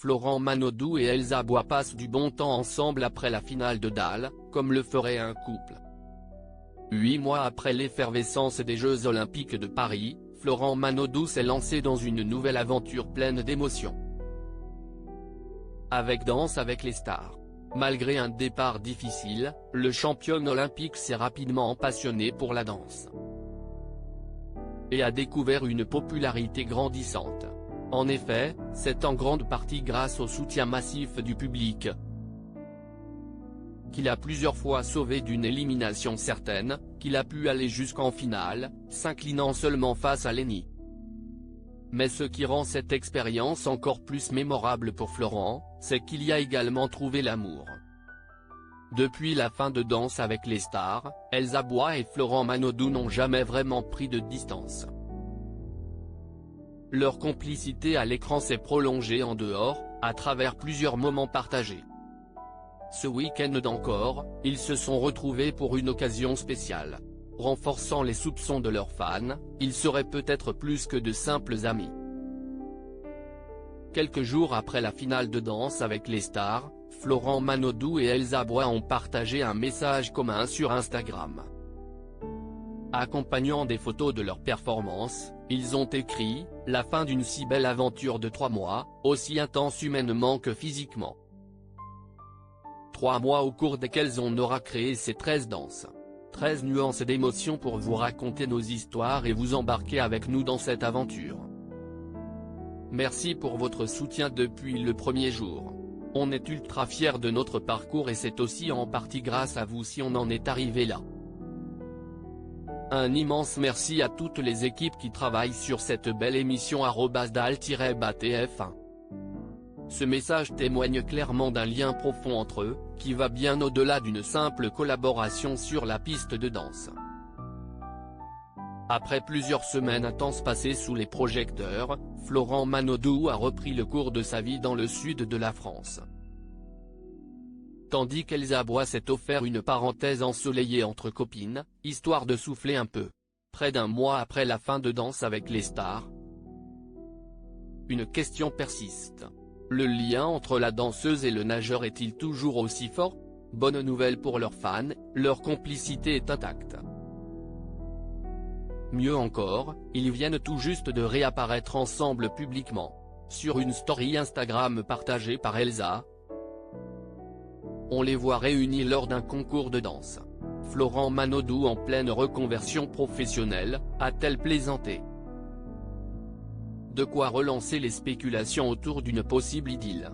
Florent Manodou et Elsa Bois passent du bon temps ensemble après la finale de Dal, comme le ferait un couple. 8 mois après l'effervescence des Jeux Olympiques de Paris, Florent Manodou s'est lancé dans une nouvelle aventure pleine d'émotions. Avec Danse avec les stars. Malgré un départ difficile, le championne olympique s'est rapidement passionné pour la danse. Et a découvert une popularité grandissante. En effet, c'est en grande partie grâce au soutien massif du public qu'il a plusieurs fois sauvé d'une élimination certaine, qu'il a pu aller jusqu'en finale, s'inclinant seulement face à Lenny. Mais ce qui rend cette expérience encore plus mémorable pour Florent, c'est qu'il y a également trouvé l'amour. Depuis la fin de Danse avec les stars, Elsa Bois et Florent Manodou n'ont jamais vraiment pris de distance. Leur complicité à l'écran s'est prolongée en dehors, à travers plusieurs moments partagés. Ce week-end encore, ils se sont retrouvés pour une occasion spéciale. Renforçant les soupçons de leurs fans, ils seraient peut-être plus que de simples amis. Quelques jours après la finale de Danse avec les stars, Florent Manodou et Elsa Bois ont partagé un message commun sur Instagram. Accompagnant des photos de leur performance, ils ont écrit « La fin d'une si belle aventure de 3 mois, aussi intense humainement que physiquement. 3 mois au cours desquels on aura créé ces 13 danses. 13 nuances d'émotions pour vous raconter nos histoires et vous embarquer avec nous dans cette aventure. Merci pour votre soutien depuis le premier jour. On est ultra fiers de notre parcours et c'est aussi en partie grâce à vous si on en est arrivé là. Un immense merci à toutes les équipes qui travaillent sur cette belle émission @dal-batf1. Ce message témoigne clairement d'un lien profond entre eux, qui va bien au-delà d'une simple collaboration sur la piste de danse. Après plusieurs semaines intenses passées sous les projecteurs, Florent Manodou a repris le cours de sa vie dans le sud de la France. Tandis qu'Elsa Bois s'est offert une parenthèse ensoleillée entre copines, histoire de souffler un peu. Près d'un mois après la fin de Danse avec les stars, une question persiste. Le lien entre la danseuse et le nageur est-il toujours aussi fort? Bonne nouvelle pour leurs fans, leur complicité est intacte. Mieux encore, ils viennent tout juste de réapparaître ensemble publiquement. Sur une story Instagram partagée par Elsa, on les voit réunis lors d'un concours de danse. Florent Manodou en pleine reconversion professionnelle, a-t-elle plaisanté? De quoi relancer les spéculations autour d'une possible idylle.